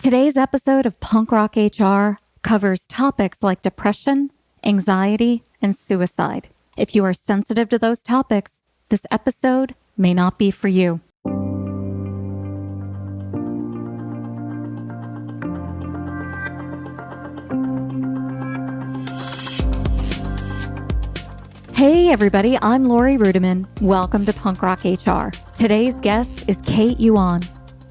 Today's episode of Punk Rock HR covers topics like depression, anxiety, and suicide. If you are sensitive to those topics, this episode may not be for you. Hey everybody, I'm Lori Rudiman. Welcome to Punk Rock HR. Today's guest is Kate Yuan.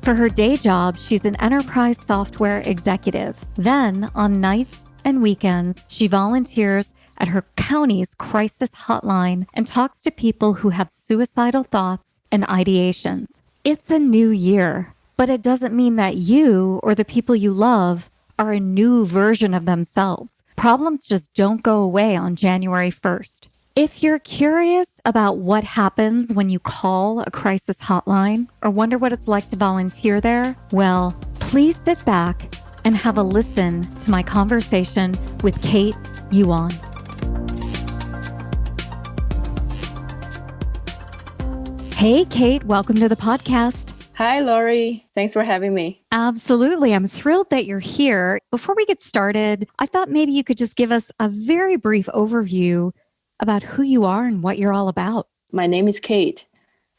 For her day job, she's an enterprise software executive. Then, on nights and weekends, she volunteers at her county's crisis hotline and talks to people who have suicidal thoughts and ideations. It's a new year, but it doesn't mean that you or the people you love are a new version of themselves. Problems just don't go away on January 1st. If you're curious about what happens when you call a crisis hotline or wonder what it's like to volunteer there, well, please sit back and have a listen to my conversation with Kate Yuan. Hey, Kate, welcome to the podcast. Hi, Lori. Thanks for having me. Absolutely. I'm thrilled that you're here. Before we get started, I thought maybe you could just give us a very brief overview about who you are and what you're all about. My name is Kate.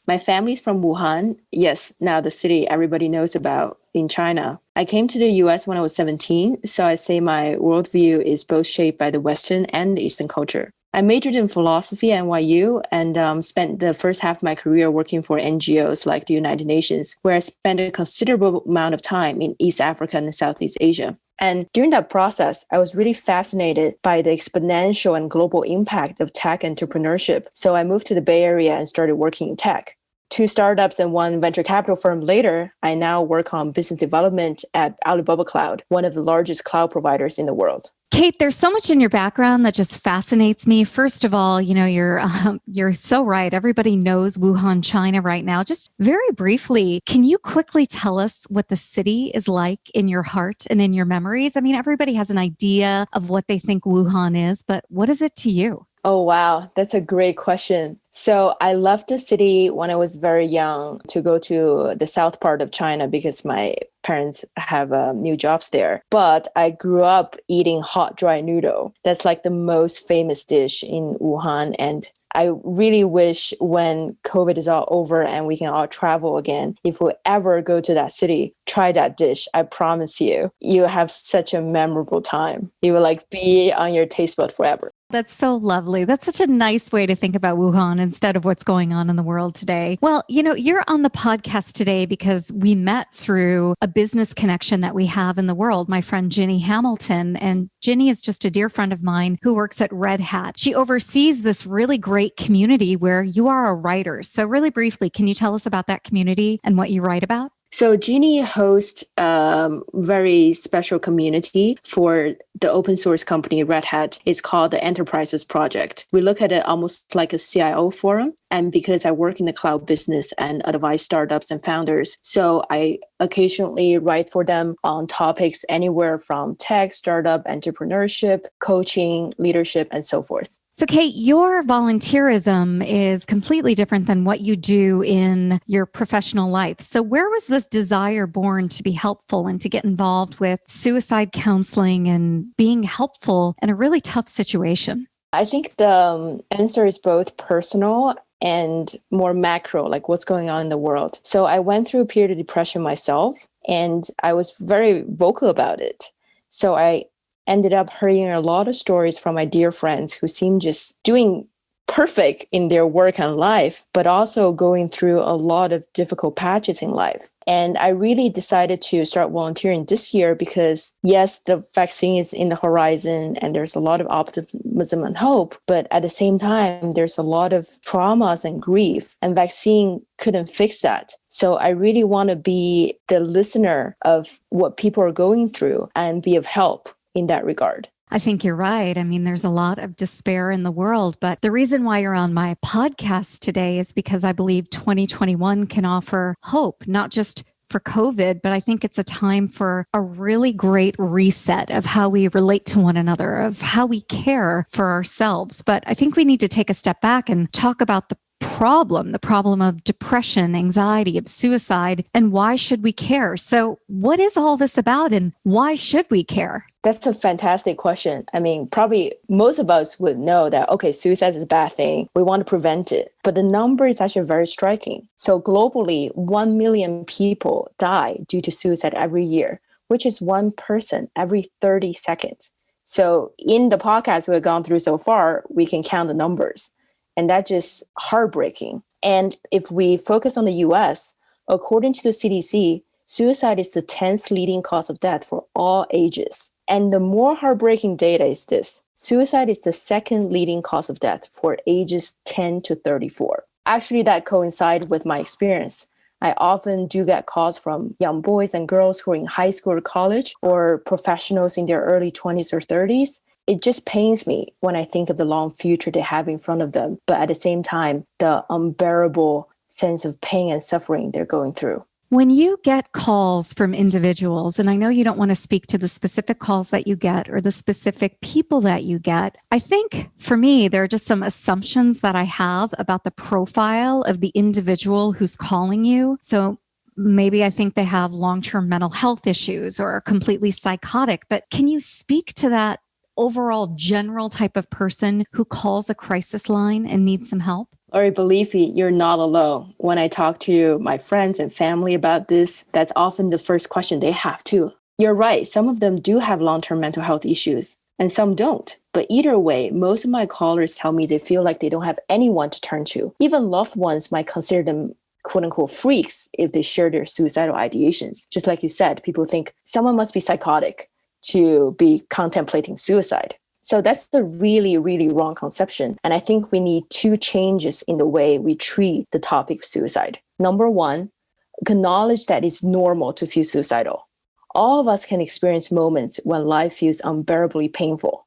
My family's from Wuhan. Yes, now the city everybody knows about in China. I came to the US when I was 17, so I say my worldview is both shaped by the Western and the Eastern culture. I majored in philosophy at NYU and spent the first half of my career working for NGOs like the United Nations, where I spent a considerable amount of time in East Africa and Southeast Asia. And during that process, I was really fascinated by the exponential and global impact of tech entrepreneurship. So I moved to the Bay Area and started working in tech. 2 startups and 1 venture capital firm later, I now work on business development at Alibaba Cloud, one of the largest cloud providers in the world. Kate, there's so much in your background that just fascinates me. First of all, you're so right. Everybody knows Wuhan, China right now. Just very briefly, can you quickly tell us what the city is like in your heart and in your memories? I mean, everybody has an idea of what they think Wuhan is, but what is it to you? Oh, wow. That's a great question. So I left the city when I was very young to go to the south part of China because my parents have new jobs there. But I grew up eating hot, dry noodle. That's like the most famous dish in Wuhan. And I really wish when COVID is all over and we can all travel again, if we ever go to that city, try that dish. I promise you, you have such a memorable time. It will be on your taste bud forever. That's so lovely. That's such a nice way to think about Wuhan instead of what's going on in the world today. Well, you're on the podcast today because we met through a business connection that we have in the world, my friend Ginny Hamilton. And Ginny is just a dear friend of mine who works at Red Hat. She oversees this really great community where you are a writer. So really briefly, can you tell us about that community and what you write about? So Jeannie hosts a very special community for the open source company Red Hat. It's called the Enterprises Project. We look at it almost like a CIO forum. And because I work in the cloud business and advise startups and founders, so I occasionally write for them on topics anywhere from tech, startup, entrepreneurship, coaching, leadership, and so forth. So Kate, your volunteerism is completely different than what you do in your professional life. So where was this desire born to be helpful and to get involved with suicide counseling and being helpful in a really tough situation? I think the answer is both personal and more macro, like what's going on in the world. So I went through a period of depression myself, and I was very vocal about it. So I ended up hearing a lot of stories from my dear friends who seemed just doing perfect in their work and life, but also going through a lot of difficult patches in life. And I really decided to start volunteering this year because, yes, the vaccine is in the horizon and there's a lot of optimism and hope. But at the same time, there's a lot of traumas and grief, and vaccine couldn't fix that. So I really want to be the listener of what people are going through and be of help in that regard. I think you're right. I mean, there's a lot of despair in the world, but the reason why you're on my podcast today is because I believe 2021 can offer hope, not just for COVID, but I think it's a time for a really great reset of how we relate to one another, of how we care for ourselves. But I think we need to take a step back and talk about the problem, the problem of depression, anxiety, of suicide, and why should we care? So what is all this about and why should we care? That's a fantastic question. I mean, probably most of us would know that, okay, suicide is a bad thing. We want to prevent it. But the number is actually very striking. So globally, 1 million people die due to suicide every year, which is one person every 30 seconds. So in the podcast we've gone through so far, we can count the numbers. And that's just heartbreaking. And if we focus on the US, according to the CDC, suicide is the 10th leading cause of death for all ages. And the more heartbreaking data is this: suicide is the second leading cause of death for ages 10 to 34. Actually, that coincides with my experience. I often do get calls from young boys and girls who are in high school or college, or professionals in their early 20s or 30s. It just pains me when I think of the long future they have in front of them, but at the same time, the unbearable sense of pain and suffering they're going through. When you get calls from individuals, and I know you don't want to speak to the specific calls that you get or the specific people that you get, I think for me, there are just some assumptions that I have about the profile of the individual who's calling you. So maybe I think they have long-term mental health issues or are completely psychotic, but can you speak to that overall general type of person who calls a crisis line and needs some help? Or believe me, you're not alone. When I talk to my friends and family about this, that's often the first question they have too. You're right, some of them do have long-term mental health issues and some don't. But either way, most of my callers tell me they feel like they don't have anyone to turn to. Even loved ones might consider them quote unquote freaks if they share their suicidal ideations. Just like you said, people think someone must be psychotic to be contemplating suicide. So that's the really, really wrong conception. And I think we need two changes in the way we treat the topic of suicide. Number one, acknowledge that it's normal to feel suicidal. All of us can experience moments when life feels unbearably painful.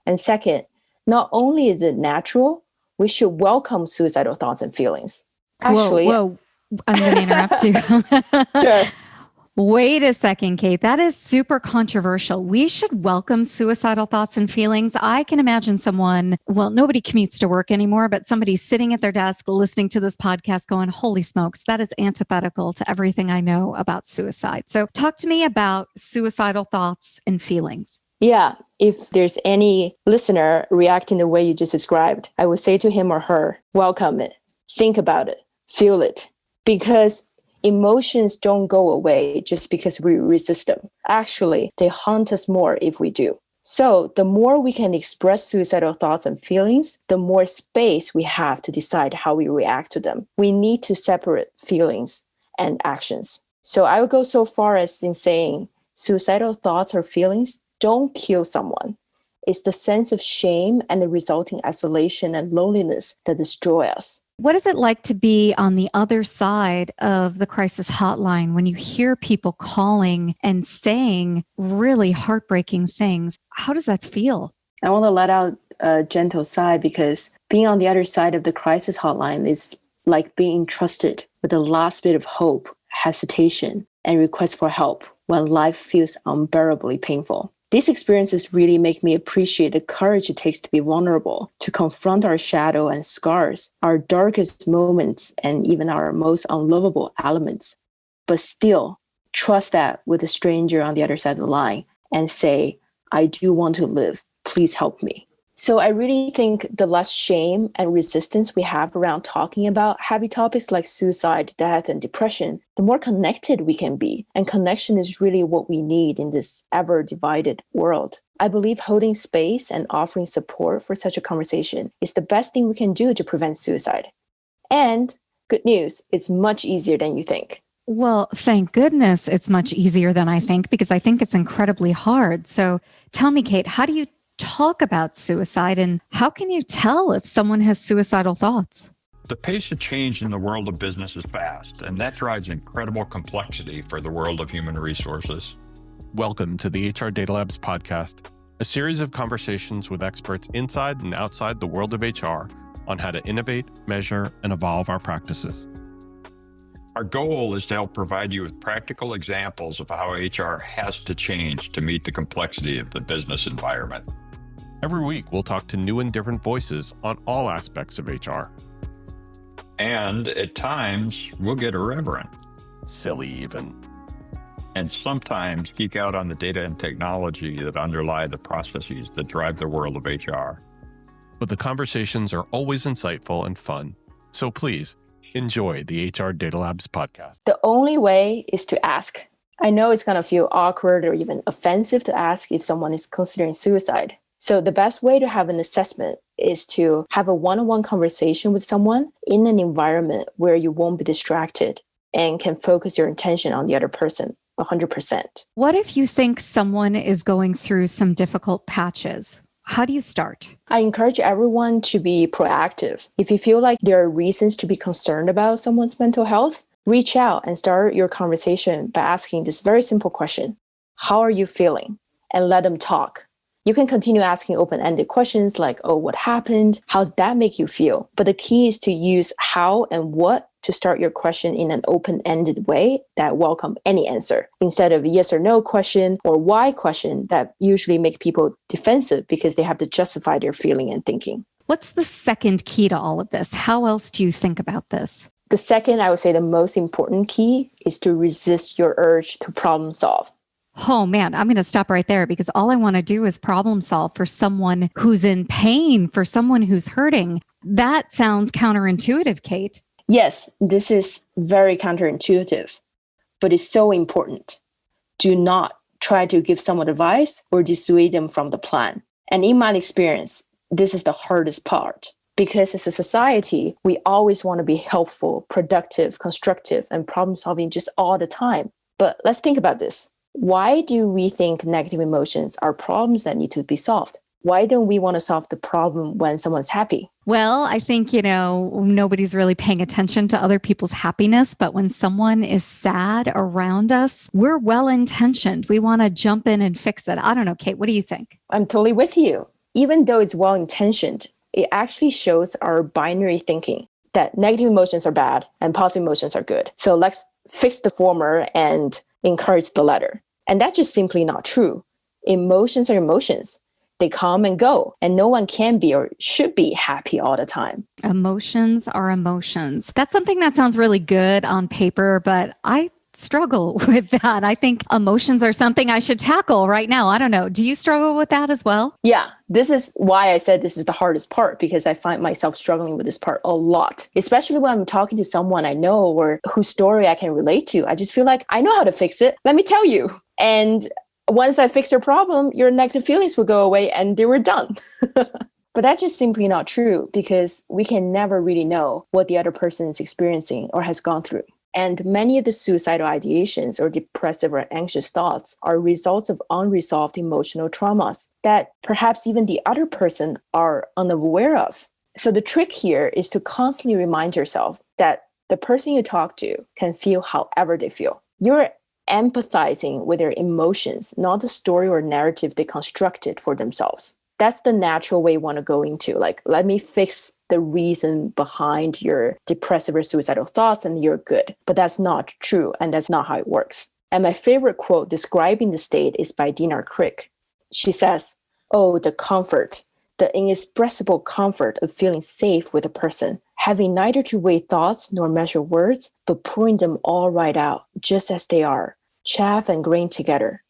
And second, not only is it natural, we should welcome suicidal thoughts and feelings. Actually, whoa. I'm going to interrupt you. Sure. Wait a second, Kate. That is super controversial. We should welcome suicidal thoughts and feelings. I can imagine someone, well, nobody commutes to work anymore, but somebody's sitting at their desk listening to this podcast going, holy smokes, that is antithetical to everything I know about suicide. So talk to me about suicidal thoughts and feelings. Yeah, if there's any listener reacting the way you just described, I would say to him or her, welcome it, think about it, feel it, because emotions don't go away just because we resist them. Actually, they haunt us more if we do. So the more we can express suicidal thoughts and feelings, the more space we have to decide how we react to them. We need to separate feelings and actions. So I would go so far as in saying suicidal thoughts or feelings don't kill someone. It's the sense of shame and the resulting isolation and loneliness that destroy us. What is it like to be on the other side of the crisis hotline when you hear people calling and saying really heartbreaking things? How does that feel? I want to let out a gentle sigh because being on the other side of the crisis hotline is like being entrusted with the last bit of hope, hesitation, and request for help when life feels unbearably painful. These experiences really make me appreciate the courage it takes to be vulnerable, to confront our shadow and scars, our darkest moments, and even our most unlovable elements. But still, trust that with a stranger on the other side of the line and say, I do want to live. Please help me. So I really think the less shame and resistance we have around talking about heavy topics like suicide, death, and depression, the more connected we can be. And connection is really what we need in this ever-divided world. I believe holding space and offering support for such a conversation is the best thing we can do to prevent suicide. And good news, it's much easier than you think. Well, thank goodness it's much easier than I think, because I think it's incredibly hard. So tell me, Kate, how do you talk about suicide and how can you tell if someone has suicidal thoughts? The pace of change in the world of business is fast, and that drives incredible complexity for the world of human resources. Welcome to the HR Data Labs podcast, a series of conversations with experts inside and outside the world of HR on how to innovate, measure, and evolve our practices. Our goal is to help provide you with practical examples of how HR has to change to meet the complexity of the business environment. Every week, we'll talk to new and different voices on all aspects of HR. And at times, we'll get irreverent. Silly even. And sometimes geek out on the data and technology that underlie the processes that drive the world of HR. But the conversations are always insightful and fun. So please, enjoy the HR Data Labs podcast. The only way is to ask. I know it's going to feel awkward or even offensive to ask if someone is considering suicide. So the best way to have an assessment is to have a one-on-one conversation with someone in an environment where you won't be distracted and can focus your attention on the other person 100%. What if you think someone is going through some difficult patches? How do you start? I encourage everyone to be proactive. If you feel like there are reasons to be concerned about someone's mental health, reach out and start your conversation by asking this very simple question. How are you feeling? And let them talk. You can continue asking open-ended questions like, oh, what happened? How'd that make you feel? But the key is to use how and what to start your question in an open-ended way that welcome any answer, instead of a yes or no question or why question that usually make people defensive because they have to justify their feeling and thinking. What's the second key to all of this? How else do you think about this? The second, I would say the most important key is to resist your urge to problem solve. Oh man, I'm going to stop right there because all I want to do is problem solve for someone who's in pain, for someone who's hurting. That sounds counterintuitive, Kate. Yes, this is very counterintuitive, but it's so important. Do not try to give someone advice or dissuade them from the plan. And in my experience, this is the hardest part because as a society, we always want to be helpful, productive, constructive, and problem solving just all the time. But let's think about this. Why do we think negative emotions are problems that need to be solved? Why don't we want to solve the problem when someone's happy? Well, I think, nobody's really paying attention to other people's happiness, but when someone is sad around us, we're well-intentioned. We want to jump in and fix it. I don't know, Kate, what do you think? I'm totally with you. Even though it's well-intentioned, it actually shows our binary thinking that negative emotions are bad and positive emotions are good. So let's fix the former and encourage the latter. And that's just simply not true. Emotions are emotions. They come and go, and no one can be or should be happy all the time. Emotions are emotions. That's something that sounds really good on paper, but I struggle with that. I think emotions are something I should tackle right now. I don't know. Do you struggle with that as well? Yeah, this is why I said this is the hardest part, because I find myself struggling with this part a lot, especially when I'm talking to someone I know or whose story I can relate to. I just feel like I know how to fix it. Let me tell you. And once I fix your problem, your negative feelings will go away and they were done. But that's just simply not true because we can never really know what the other person is experiencing or has gone through. And many of the suicidal ideations or depressive or anxious thoughts are results of unresolved emotional traumas that perhaps even the other person are unaware of. So the trick here is to constantly remind yourself that the person you talk to can feel however they feel. You're empathizing with their emotions, not the story or narrative they constructed for themselves. That's the natural way you want to go into. Like, let me fix the reason behind your depressive or suicidal thoughts and you're good. But that's not true. And that's not how it works. And my favorite quote describing the state is by Dinar Crick. She says, "Oh, the comfort, the inexpressible comfort of feeling safe with a person, having neither to weigh thoughts nor measure words, but pouring them all right out, just as they are, chaff and grain together,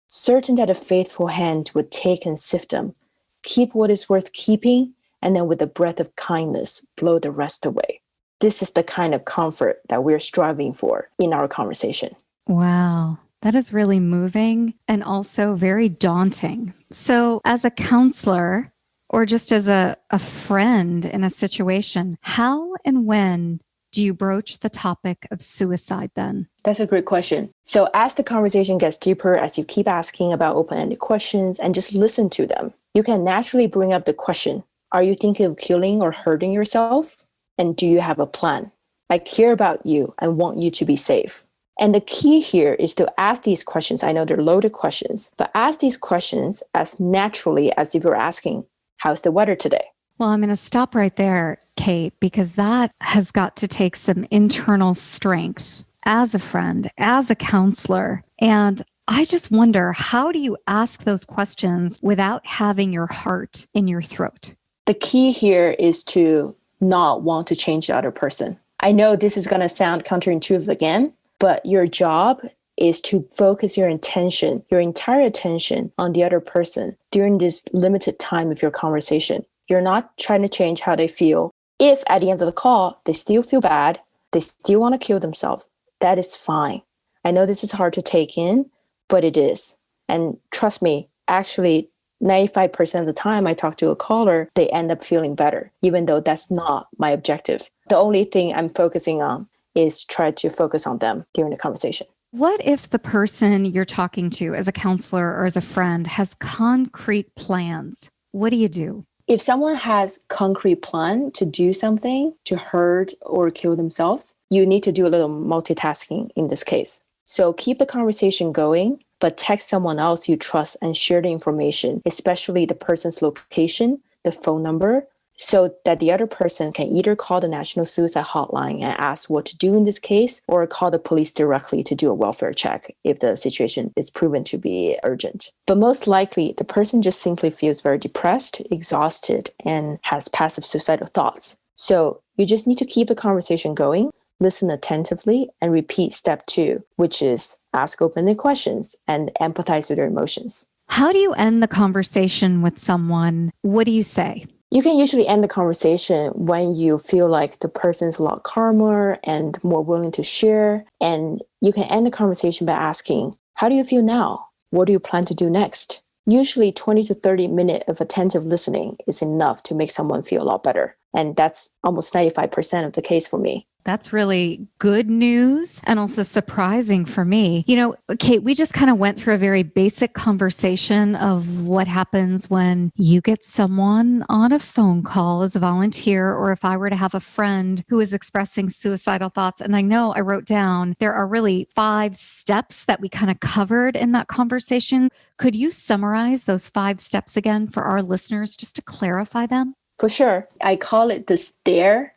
certain that a faithful hand would take and sift them, keep what is worth keeping, and then with a breath of kindness, blow the rest away." This is the kind of comfort that we're striving for in our conversation. Wow. That is really moving and also very daunting. So as a counselor or just as a friend in a situation, how and when do you broach the topic of suicide then? That's a great question. So as the conversation gets deeper, as you keep asking about open-ended questions and just listen to them, you can naturally bring up the question, are you thinking of killing or hurting yourself? And do you have a plan? I care about you and want you to be safe. And the key here is to ask these questions. I know they're loaded questions, but ask these questions as naturally as if you're asking, how's the weather today? Well, I'm going to stop right there, Kate, because that has got to take some internal strength as a friend, as a counselor. And I just wonder, how do you ask those questions without having your heart in your throat? The key here is to not want to change the other person. I know this is going to sound counterintuitive again, but your job is to focus your intention, your entire attention on the other person during this limited time of your conversation. You're not trying to change how they feel. If at the end of the call, they still feel bad, they still want to kill themselves, that is fine. I know this is hard to take in, but it is. And trust me, actually, 95% of the time I talk to a caller, they end up feeling better, even though that's not my objective. The only thing I'm focusing on is try to focus on them during the conversation. What if the person you're talking to as a counselor or as a friend has concrete plans? What do you do? If someone has concrete plan to do something, to hurt or kill themselves, you need to do a little multitasking in this case. So keep the conversation going, but text someone else you trust and share the information, especially the person's location, the phone number, so that the other person can either call the National Suicide Hotline and ask what to do in this case, or call the police directly to do a welfare check if the situation is proven to be urgent. But most likely, the person just simply feels very depressed, exhausted, and has passive suicidal thoughts. So you just need to keep the conversation going, listen attentively, and repeat step 2, which is ask open-ended questions and empathize with their emotions. How do you end the conversation with someone? What do you say? You can usually end the conversation when you feel like the person's a lot calmer and more willing to share. And you can end the conversation by asking, how do you feel now? What do you plan to do next? Usually 20 to 30 minutes of attentive listening is enough to make someone feel a lot better. And that's almost 95% of the case for me. That's really good news and also surprising for me. You know, Kate, we just kind of went through a very basic conversation of what happens when you get someone on a phone call as a volunteer, or if I were to have a friend who is expressing suicidal thoughts. And I know I wrote down there are really 5 steps that we kind of covered in that conversation. Could you summarize those 5 steps again for our listeners just to clarify them? For sure. I call it the STARE.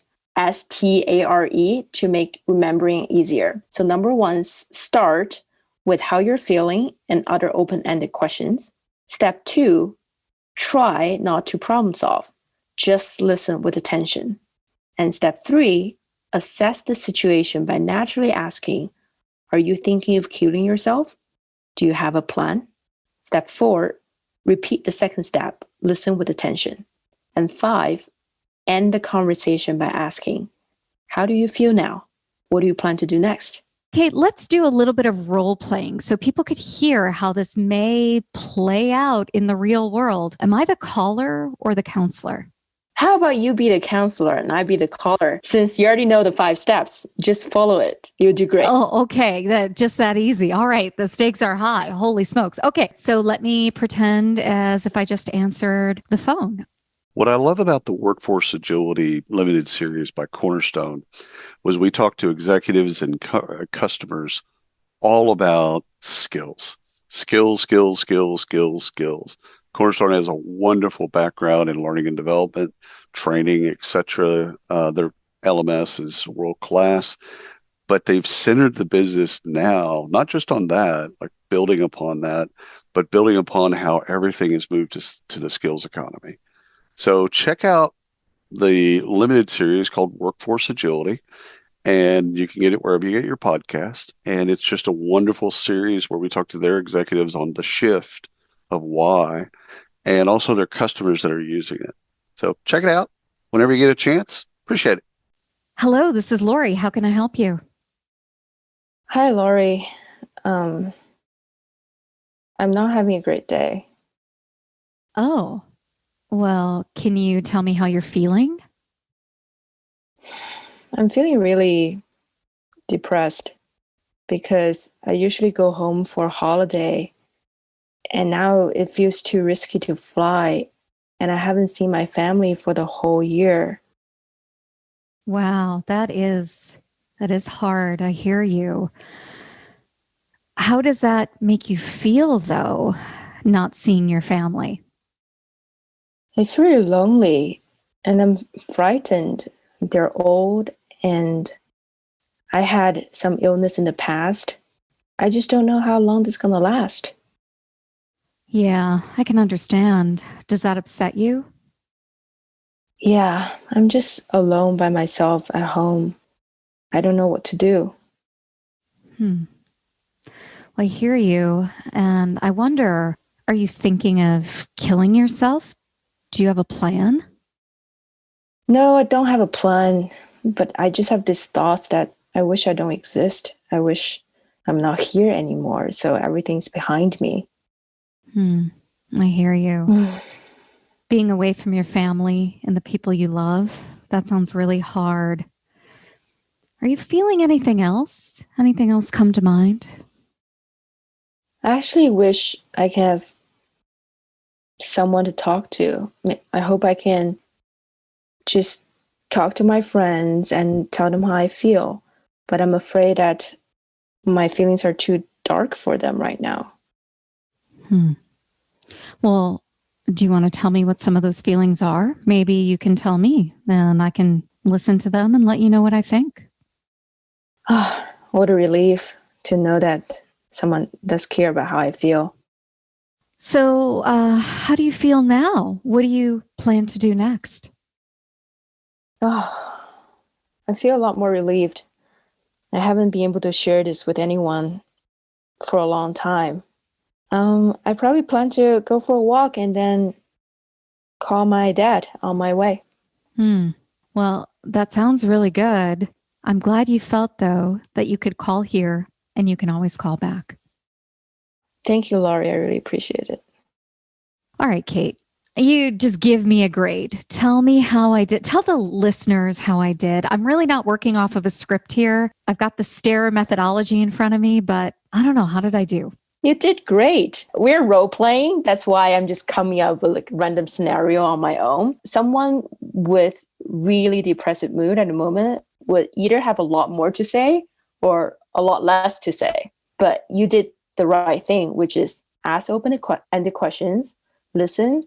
STARE, to make remembering easier. So number 1, start with how you're feeling and other open-ended questions. Step 2, try not to problem solve. Just listen with attention. And step 3, assess the situation by naturally asking, are you thinking of killing yourself? Do you have a plan? Step 4, repeat the second step, listen with attention. And 5, end the conversation by asking, how do you feel now? What do you plan to do next? Kate, let's do a little bit of role playing so people could hear how this may play out in the real world. Am I the caller or the counselor? How about you be the counselor and I be the caller? Since you already know the 5 steps, just follow it. You'll do great. Oh, okay. Just that easy. All right. The stakes are high. Holy smokes. Okay. So let me pretend as if I just answered the phone. What I love about the Workforce Agility Limited series by Cornerstone was we talked to executives and customers all about skills. Cornerstone has a wonderful background in learning and development, training, etc. Their LMS is world class, but they've centered the business now, not just on that, like building upon that, but building upon how everything has moved to the skills economy. So check out the limited series called Workforce Agility, and you can get it wherever you get your podcast. And it's just a wonderful series where we talk to their executives on the shift of why, and also their customers that are using it. So check it out whenever you get a chance. Appreciate it. Hello, this is Lori. How can I help you? Hi, Lori. I'm not having a great day. Oh, well, can you tell me how you're feeling? I'm feeling really depressed because I usually go home for a holiday and now it feels too risky to fly and I haven't seen my family for the whole year. Wow, that is hard. I hear you. How does that make you feel though, not seeing your family? It's really lonely and I'm frightened. They're old and I had some illness in the past. I just don't know how long this is going to last. Yeah, I can understand. Does that upset you? Yeah, I'm just alone by myself at home. I don't know what to do. Well, I hear you. And I wonder, are you thinking of killing yourself? Do you have a plan? No, I don't have a plan, but I just have these thoughts that I wish I don't exist. I wish I'm not here anymore. So everything's behind me. I hear you. Being away from your family and the people you love, that sounds really hard. Are you feeling anything else? Anything else come to mind? I actually wish I could have someone to talk to. I hope I can just talk to my friends and tell them how I feel. But I'm afraid that my feelings are too dark for them right now. Well, do you want to tell me what some of those feelings are? Maybe you can tell me and I can listen to them and let you know what I think. What a relief to know that someone does care about how I feel. So, how do you feel now? What do you plan to do next? I feel a lot more relieved. I haven't been able to share this with anyone for a long time. I probably plan to go for a walk and then call my dad on my way. Well, that sounds really good. I'm glad you felt, though, that you could call here and you can always call back. Thank you, Laurie. I really appreciate it. All right, Kate, you just give me a grade. Tell me how I did. Tell the listeners how I did. I'm really not working off of a script here. I've got the STARE methodology in front of me, but I don't know. How did I do? You did great. We're role playing. That's why I'm just coming up with like random scenario on my own. Someone with really depressive mood at the moment would either have a lot more to say or a lot less to say. But you did the right thing, which is ask open-ended questions, listen,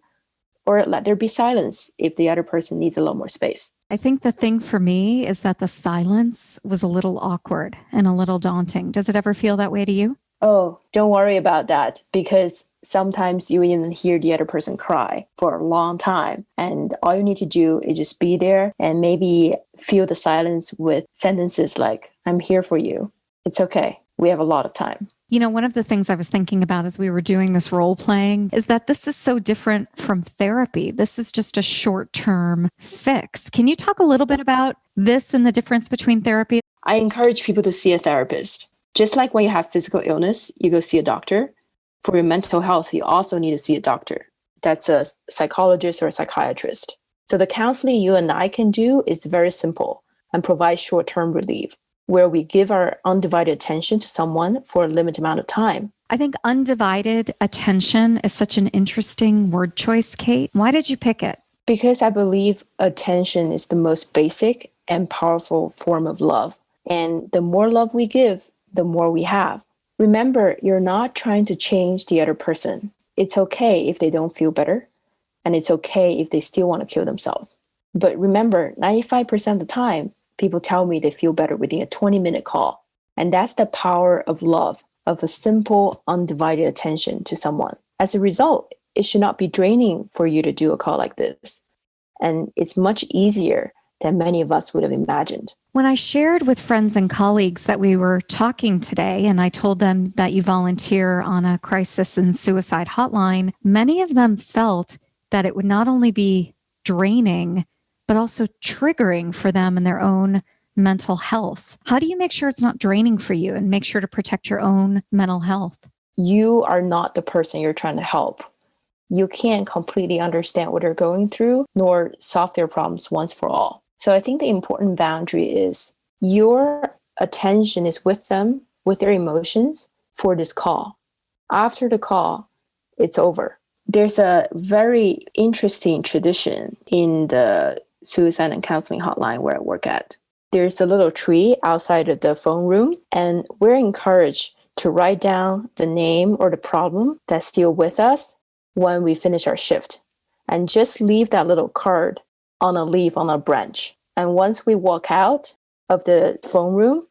or let there be silence if the other person needs a lot more space. I think the thing for me is that the silence was a little awkward and a little daunting. Does it ever feel that way to you? Oh, don't worry about that, because sometimes you even hear the other person cry for a long time. And all you need to do is just be there and maybe feel the silence with sentences like, I'm here for you. It's okay. We have a lot of time. You know, one of the things I was thinking about as we were doing this role playing is that this is so different from therapy. This is just a short-term fix. Can you talk a little bit about this and the difference between therapy? I encourage people to see a therapist. Just like when you have physical illness, you go see a doctor. For your mental health, you also need to see a doctor. That's a psychologist or a psychiatrist. So the counseling you and I can do is very simple and provide short-term relief, where we give our undivided attention to someone for a limited amount of time. I think undivided attention is such an interesting word choice, Kate. Why did you pick it? Because I believe attention is the most basic and powerful form of love. And the more love we give, the more we have. Remember, you're not trying to change the other person. It's okay if they don't feel better, and it's okay if they still want to kill themselves. But remember, 95% of the time, people tell me they feel better within a 20-minute call. And that's the power of love, of a simple, undivided attention to someone. As a result, it should not be draining for you to do a call like this. And it's much easier than many of us would have imagined. When I shared with friends and colleagues that we were talking today, and I told them that you volunteer on a crisis and suicide hotline, many of them felt that it would not only be draining, but also triggering for them in their own mental health. How do you make sure it's not draining for you and make sure to protect your own mental health? You are not the person you're trying to help. You can't completely understand what they're going through, nor solve their problems once for all. So I think the important boundary is your attention is with them, with their emotions for this call. After the call, it's over. There's a very interesting tradition in the suicide and counseling hotline where I work at. There's a little tree outside of the phone room, and we're encouraged to write down the name or the problem that's still with us when we finish our shift, and just leave that little card on a leaf on a branch. And once we walk out of the phone room,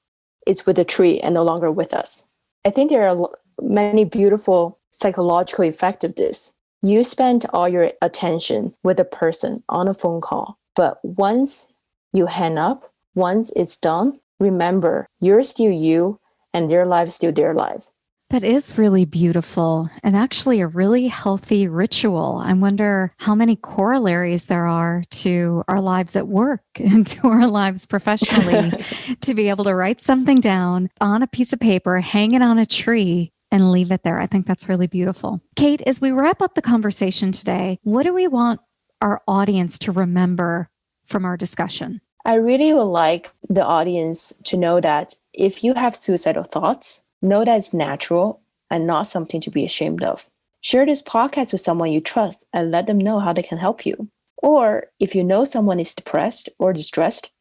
it's with the tree and no longer with us. I think there are many beautiful psychological effects of this. You spend all your attention with a person on a phone call, but once you hang up, once it's done, remember, you're still you and their life is still their life. That is really beautiful and actually a really healthy ritual. I wonder how many corollaries there are to our lives at work and to our lives professionally to be able to write something down on a piece of paper, hang it on a tree, and leave it there. I think that's really beautiful. Kate, as we wrap up the conversation today, what do we want our audience to remember from our discussion? I really would like the audience to know that if you have suicidal thoughts, know that it's natural and not something to be ashamed of. Share this podcast with someone you trust and let them know how they can help you. Or if you know someone is depressed or distressed,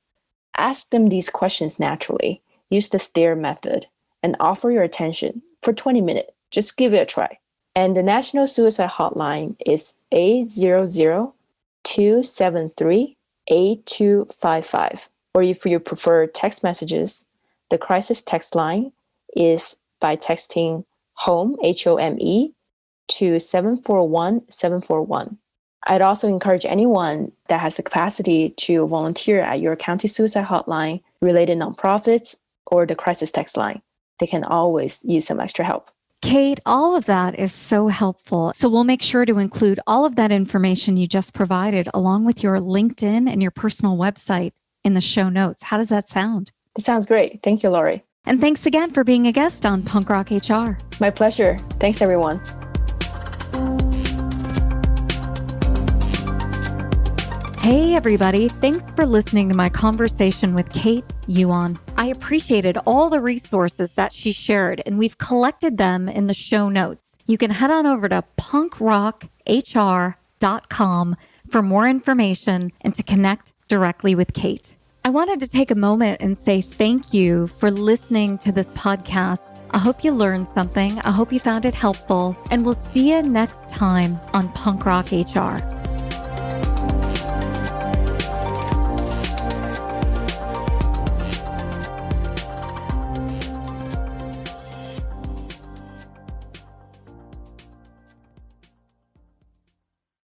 ask them these questions naturally. Use the STARE method and offer your attention for 20 minutes. Just give it a try. And the National Suicide Hotline is 800-273-8255. Or if you prefer text messages, the crisis text line is by texting HOME, HOME, to 741-741. I'd also encourage anyone that has the capacity to volunteer at your county suicide hotline, related nonprofits, or the crisis text line. They can always use some extra help. Kate, all of that is so helpful. So we'll make sure to include all of that information you just provided along with your LinkedIn and your personal website in the show notes. How does that sound? This sounds great. Thank you, Lori. And thanks again for being a guest on Punk Rock HR. My pleasure. Thanks, everyone. Hey, everybody. Thanks for listening to my conversation with Kate Yuan. I appreciated all the resources that she shared, and we've collected them in the show notes. You can head on over to punkrocHR.com for more information and to connect directly with Kate. I wanted to take a moment and say thank you for listening to this podcast. I hope you learned something. I hope you found it helpful, and we'll see you next time on Punk Rock HR.